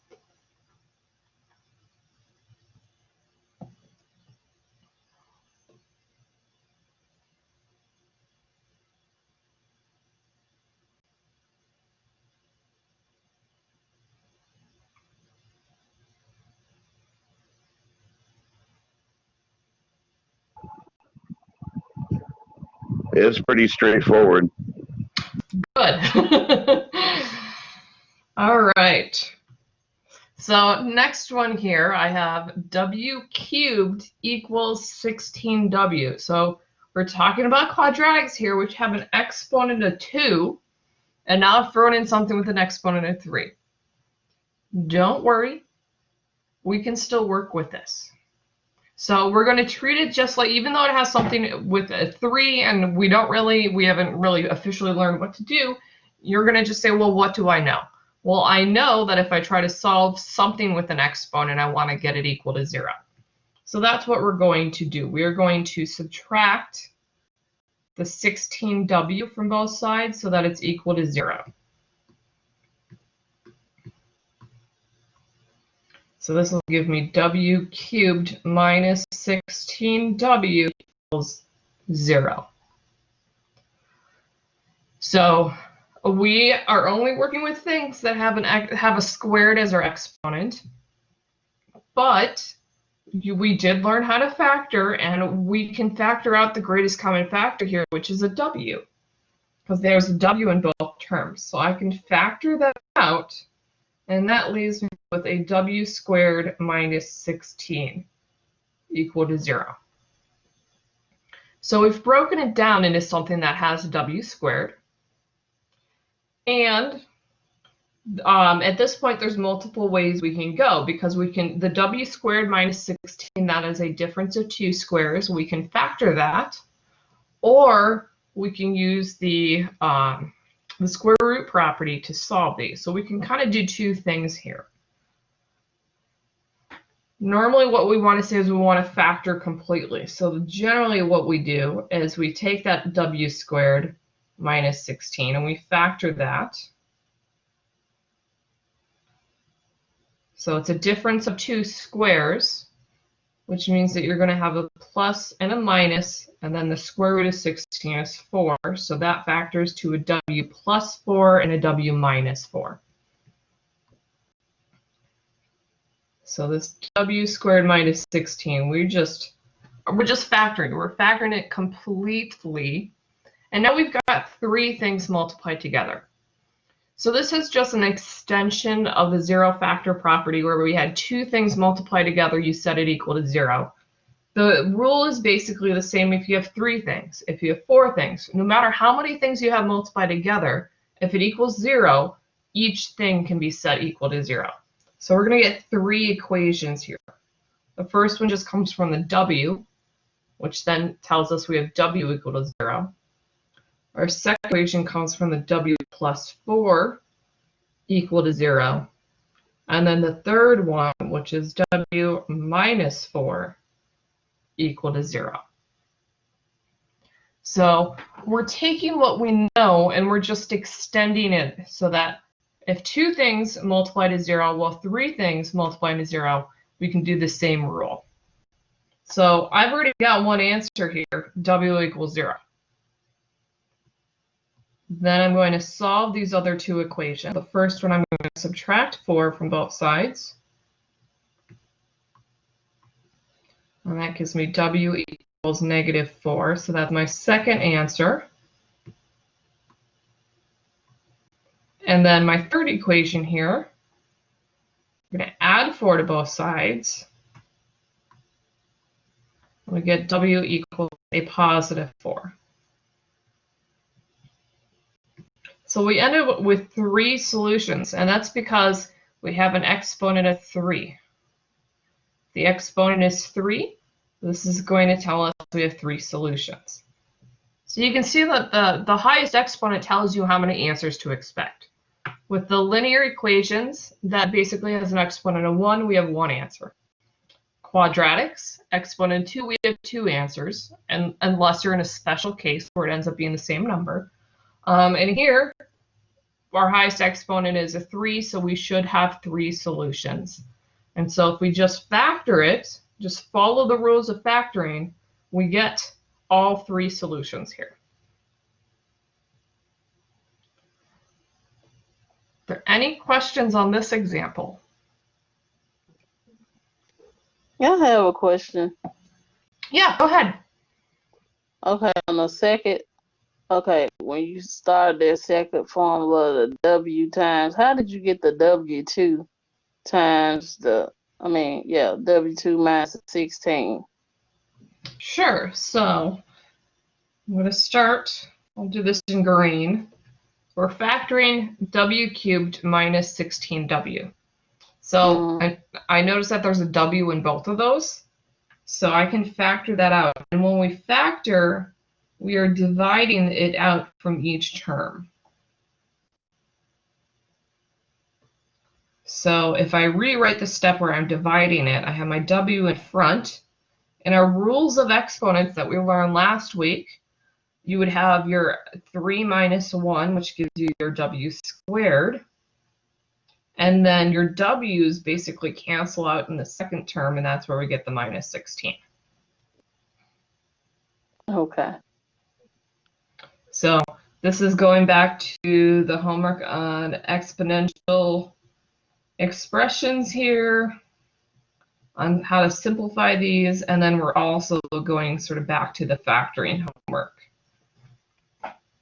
It's pretty straightforward. Good. All right. So next one here, I have w cubed equals 16w. So we're talking about quadratics here, which have an exponent of 2, and now I've thrown in something with an exponent of 3. Don't worry, we can still work with this. So we're going to treat it just like, even though it has something with a 3 and we haven't really officially learned what to do, you're going to just say, well, what do I know? Well, I know that if I try to solve something with an exponent, I want to get it equal to 0. So that's what we're going to do. We are going to subtract the 16w from both sides so that it's equal to 0. So this will give me w cubed minus 16w equals 0. So we are only working with things that have a squared as our exponent, but we did learn how to factor, and we can factor out the greatest common factor here, which is a w, because there's a w in both terms. So I can factor that out, and that leaves me with a w squared minus 16 equal to 0. So we've broken it down into something that has w squared. And at this point, there's multiple ways we can go, because the w squared minus 16, that is a difference of 2 squares. We can factor that, or we can use the square root property to solve these. So we can kind of do two things here. Normally what we want to say is we want to factor completely. So generally what we do is we take that w squared minus 16 and we factor that. So it's a difference of 2 squares, which means that you're going to have a plus and a minus, and then the square root of 16 is 4. So that factors to a w plus 4 and a w minus 4. So this w squared minus 16, we're just factoring. We're factoring it completely. And now we've got three things multiplied together. So this is just an extension of the zero factor property where we had two things multiplied together, you set it equal to 0. The rule is basically the same if you have three things, if you have four things. No matter how many things you have multiplied together, if it equals 0, each thing can be set equal to 0. So we're going to get three equations here. The first one just comes from the W, which then tells us we have W equal to 0. Our second equation comes from the W plus 4 equal to 0. And then the third one, which is W minus 4 equal to 0. So we're taking what we know and we're just extending it so that if two things multiply to 0, well, three things multiply to 0, we can do the same rule. So I've already got one answer here, W equals 0. Then I'm going to solve these other two equations. The first one, I'm going to subtract 4 from both sides. And that gives me W equals -4. So that's my second answer. And then my third equation here, I'm going to add 4 to both sides. We get W equals a positive 4. So we ended up with three solutions, and that's because we have an exponent of 3. The exponent is 3. This is going to tell us we have three solutions. So you can see that the highest exponent tells you how many answers to expect. With the linear equations, that basically has an exponent of 1, we have one answer. Quadratics, exponent 2, we have two answers, and unless you're in a special case where it ends up being the same number. And here, our highest exponent is a 3, so we should have three solutions. And so if we just factor it, just follow the rules of factoring, we get all three solutions here. Are there any questions on this example? Yeah, I have a question. Yeah, go ahead. Okay, on the second, okay, when you started that second formula, the W times, how did you get the W2 times W2 minus 16? Sure. So I'm going to start. I'll do this in green. We're factoring W cubed minus 16W. So I notice that there's a W in both of those. So I can factor that out. And when we factor, we are dividing it out from each term. So if I rewrite the step where I'm dividing it, I have my W in front. In our rules of exponents that we learned last week, you would have your 3 minus 1, which gives you your W squared. And then your W's basically cancel out in the second term, and that's where we get the minus 16. Okay. So this is going back to the homework on exponential expressions here, on how to simplify these, and then we're also going sort of back to the factoring homework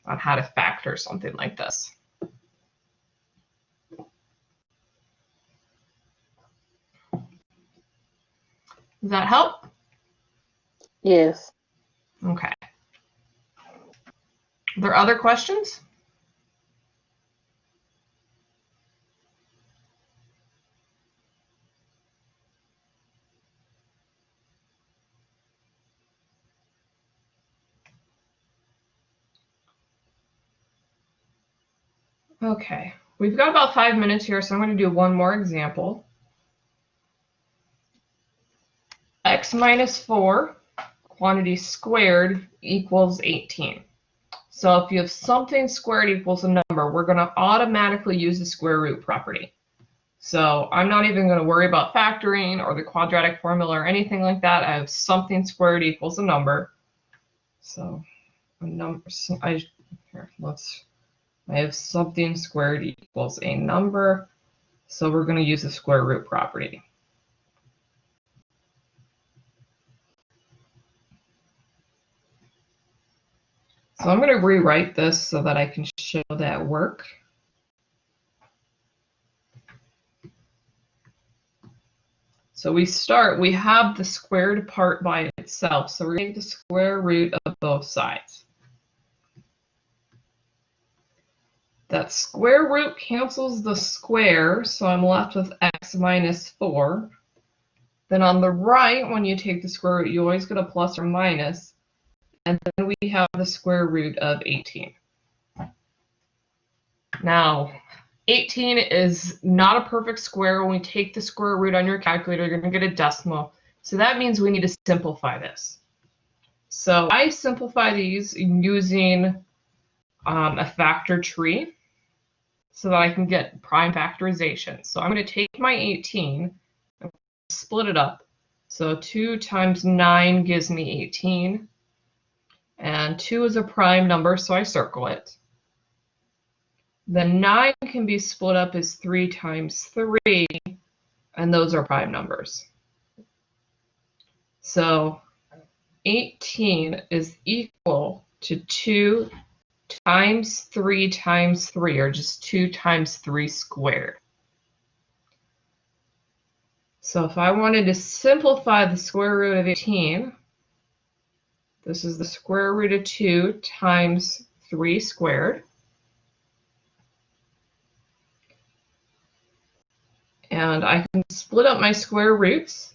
on how to factor something like this. Does that help? Yes. Okay. Are there other questions? Okay, we've got about 5 minutes here, so I'm going to do one more example. X minus 4 quantity squared equals 18. So if you have something squared equals a number, we're going to automatically use the square root property. So I'm not even going to worry about factoring or the quadratic formula or anything like that. I have something squared equals a number. So a number, I have something squared equals a number. So we're going to use the square root property. So I'm going to rewrite this so that I can show that work. So we have the squared part by itself. So we're going to take the square root of both sides. That square root cancels the square, so I'm left with x minus 4. Then on the right, when you take the square root, you always get a plus or minus. And then we have the square root of 18. Now, 18 is not a perfect square. When we take the square root on your calculator, you're going to get a decimal. So that means we need to simplify this. So I simplify these using a factor tree so that I can get prime factorization. So I'm going to take my 18 and split it up. So 2 times 9 gives me 18. And 2 is a prime number, so I circle it. The 9 can be split up as 3 times 3, and those are prime numbers. So 18 is equal to 2 times 3 times 3, or just 2 times 3 squared. So if I wanted to simplify the square root of 18, this is the square root of 2 times 3 squared. And I can split up my square roots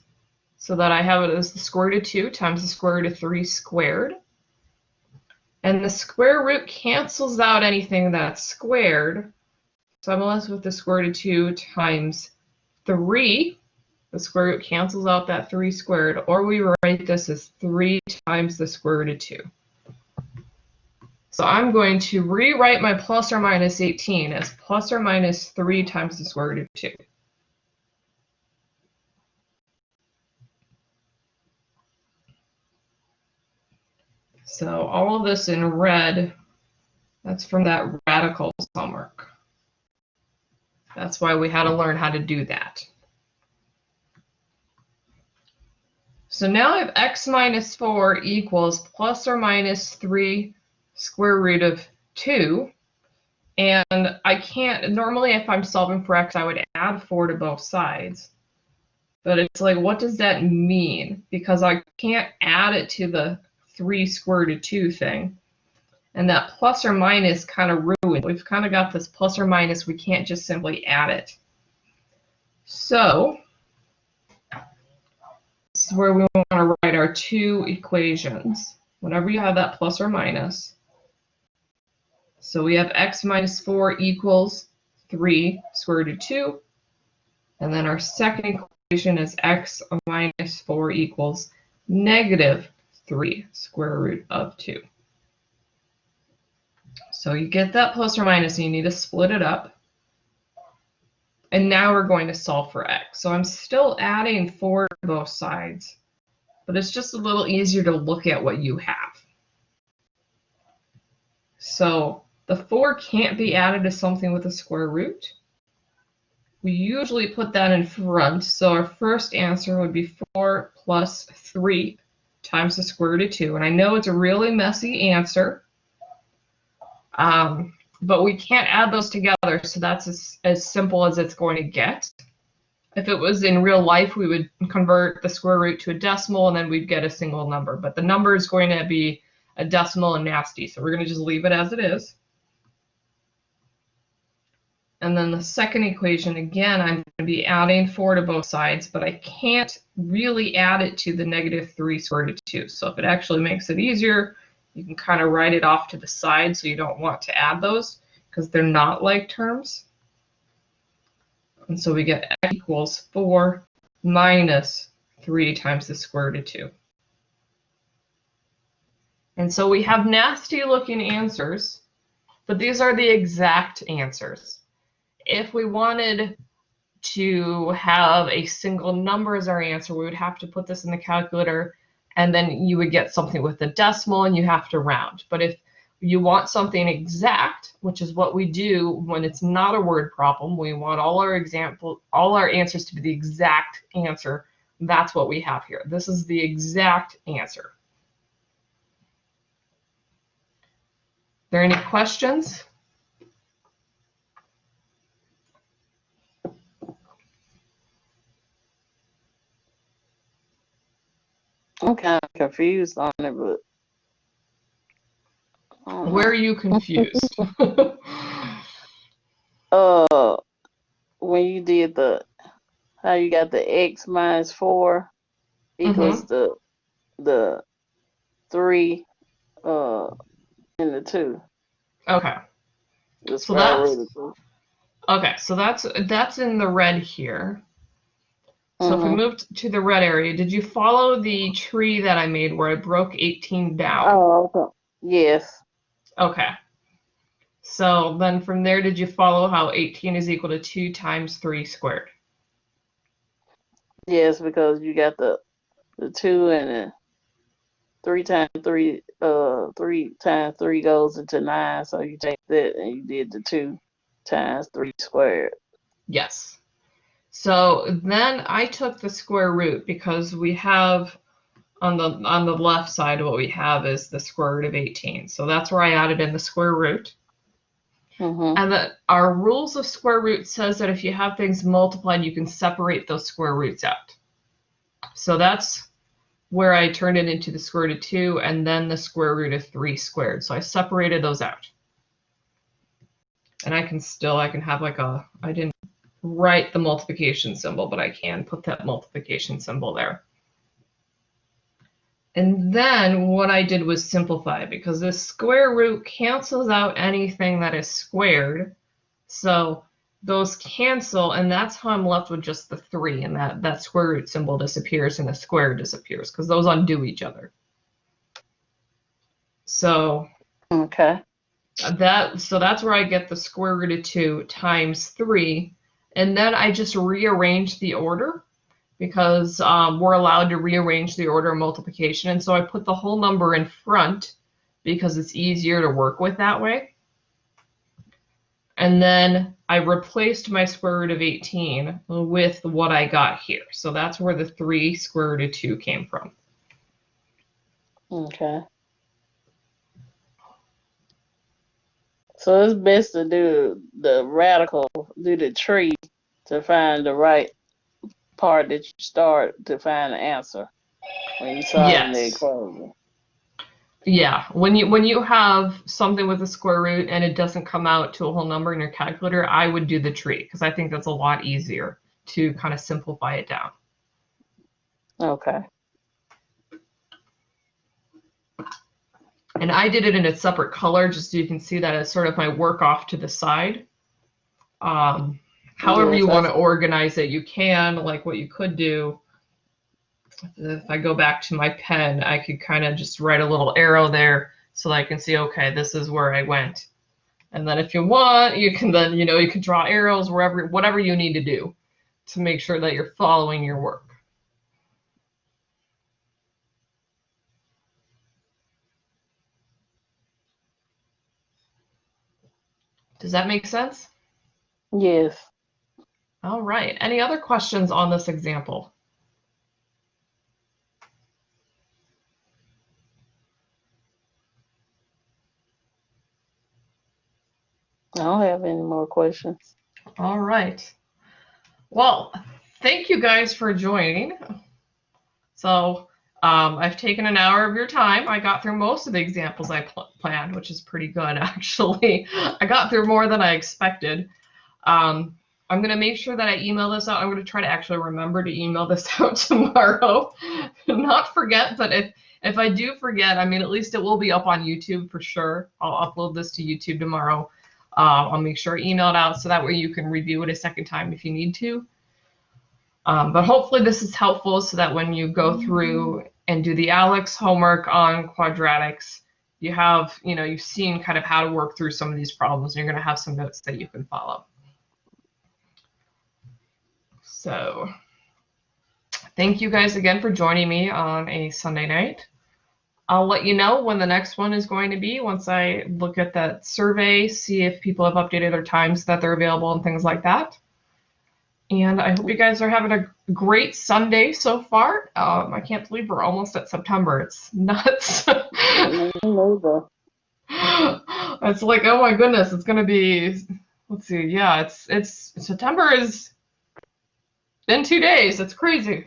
so that I have it as the square root of 2 times the square root of 3 squared. And the square root cancels out anything that's squared. So I'm left with the square root of 2 times 3. The square root cancels out that 3 squared. Or we write this as 3 times the square root of 2. So I'm going to rewrite my plus or minus 18 as plus or minus 3 times the square root of 2. So all of this in red, that's from that radicals homework. That's why we had to learn how to do that. So now I have x minus 4 equals plus or minus 3 square root of 2. And I can't, normally if I'm solving for x, I would add 4 to both sides. But it's like, what does that mean? Because I can't add it to the 3 square root of 2 thing. And that plus or minus kind of ruined. We've kind of got this plus or minus. We can't just simply add it. So this is where we want to write our two equations. Whenever you have that plus or minus. So we have x minus 4 equals 3 square root of 2. And then our second equation is x minus 4 equals negative 3 square root of 2. So you get that plus or minus, and you need to split it up. And now we're going to solve for x. So I'm still adding 4 to both sides, but it's just a little easier to look at what you have. So the 4 can't be added to something with a square root. We usually put that in front. So our first answer would be 4 plus 3 times the square root of 2. And I know it's a really messy answer. But we can't add those together, so that's as simple as it's going to get. If it was in real life, we would convert the square root to a decimal, and then we'd get a single number. But the number is going to be a decimal and nasty, so we're going to just leave it as it is. And then the second equation, again, I'm going to be adding 4 to both sides, but I can't really add it to the negative 3 square root of 2. So if it actually makes it easier, you can kind of write it off to the side so you don't want to add those because they're not like terms. And so we get x equals 4 minus 3 times the square root of 2. And so we have nasty looking answers, but these are the exact answers. If we wanted to have a single number as our answer, we would have to put this in the calculator, and then you would get something with a decimal and you have to round. But if you want something exact, which is what we do when it's not a word problem, we want all our answers to be the exact answer. That's what we have here. This is the exact answer. there any questions? I'm kind of confused on it, but I don't Where are know. you confused? When you did how you got the x minus 4 equals the 3 and the 2. Okay. The So square root of 2. that's in the red here. So if we Mm-hmm. moved to the red area, did you follow the tree that I made where I broke 18 down? Oh, okay. Yes. Okay. So then from there, did you follow how 18 is equal to 2 times 3 squared? Yes, because you got the 2 and the 3 times 3 3 times 3 goes into 9, so you take that and you did the 2 times 3 squared. Yes. So then I took the square root because we have on the left side what we have is the square root of 18. So that's where I added in the square root. Mm-hmm. And that our rules of square root says that if you have things multiplied, you can separate those square roots out. So that's where I turned it into the square root of 2 and then the square root of 3 squared. So I separated those out. And I can have like I didn't write the multiplication symbol, but I can put that multiplication symbol there. And then what I did was simplify because this square root cancels out anything that is squared. So those cancel, and that's how I'm left with just the 3, and that square root symbol disappears and the square disappears because those undo each other. So Okay. that's where I get the square root of 2 times 3, and then I just rearrange the order because we're allowed to rearrange the order of multiplication, and so I put the whole number in front because it's easier to work with that way. And then I replaced my square root of 18 with what I got here. So that's where the 3 square root of 2 came from. Okay. So it's best to do the tree to find the right part that you start to find the answer when you solve the Yes. equation. Yeah. When you have something with a square root and it doesn't come out to a whole number in your calculator, I would do the tree because I think that's a lot easier to kind of simplify it down. Okay. And I did it in a separate color just so you can see that it's sort of my work off to the side. However Yes, you want to organize it, you can. Like what you could do, if I go back to my pen, I could kind of just write a little arrow there so that I can see, okay, this is where I went. And then if you want, you can then, you can draw arrows whatever you need to do to make sure that you're following your work. Does that make sense? Yes. All right. Any other questions on this example? I don't have any more questions. All right. Well, thank you guys for joining. So I've taken an hour of your time. I got through most of the examples I planned, which is pretty good, actually. I got through more than I expected. I'm going to make sure that I email this out. I'm going to try to actually remember to email this out tomorrow. Not forget, but if I do forget, I mean, at least it will be up on YouTube for sure. I'll upload this to YouTube tomorrow. I'll make sure I email it out so that way you can review it a second time if you need to. But hopefully this is helpful so that when you go through and do the Alex homework on quadratics, you have, you've seen kind of how to work through some of these problems, and you're going to have some notes that you can follow. So thank you guys again for joining me on a Sunday night. I'll let you know when the next one is going to be once I look at that survey, see if people have updated their times that they're available and things like that. And I hope you guys are having a great Sunday so far. I can't believe we're almost at September. It's nuts. It's like, oh my goodness, it's gonna be. Let's see. Yeah, it's September is in 2 days. It's crazy.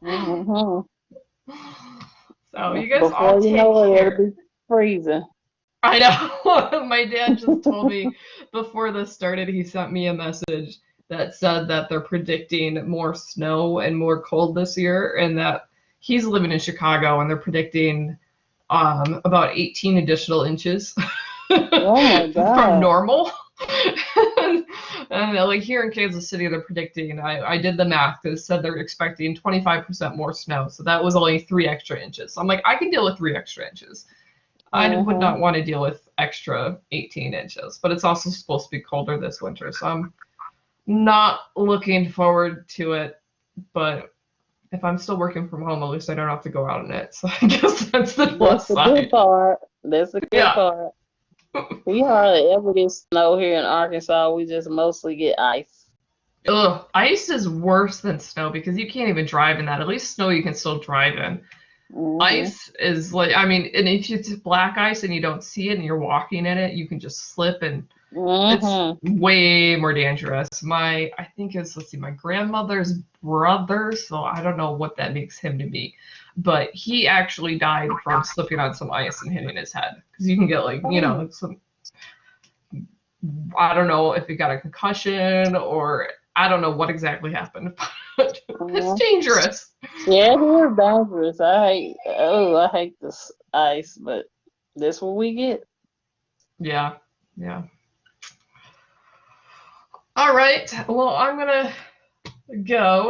Mhm. So you guys all Before you take know it, it'll care. be freezing. I know. My dad just told me before this started, he sent me a message that said that they're predicting more snow and more cold this year, and that he's living in Chicago, and they're predicting about 18 additional inches Oh my from God. normal. and like here in Kansas City, they're predicting. I did the math. It said they're expecting 25% more snow, so that was only 3 extra inches. So I'm like, I can deal with 3 extra inches. I would Mhm. not want to deal with extra 18 inches, but it's also supposed to be colder this winter, so I'm not looking forward to it. But if I'm still working from home, at least I don't have to go out in it. So I guess that's the That's plus the good side. part. That's the good Yeah. part. We hardly ever get snow here in Arkansas. We just mostly get ice. Ugh, ice is worse than snow because you can't even drive in that. At least snow you can still drive in. Mhm. Ice is like, I mean, and if it's black ice and you don't see it and you're walking in it, you can just slip and it's Mhm. way more dangerous. I think it's, let's see, my grandmother's brother, so I don't know what that makes him to be, but he actually died from slipping on some ice and hitting his head. Because you can get like, Oh. some, I don't know if he got a concussion or I don't know what exactly happened, but it's Mhm. dangerous. Yeah, it is dangerous. I hate this ice, but that's what we get. Yeah, yeah. All right, well, I'm gonna go.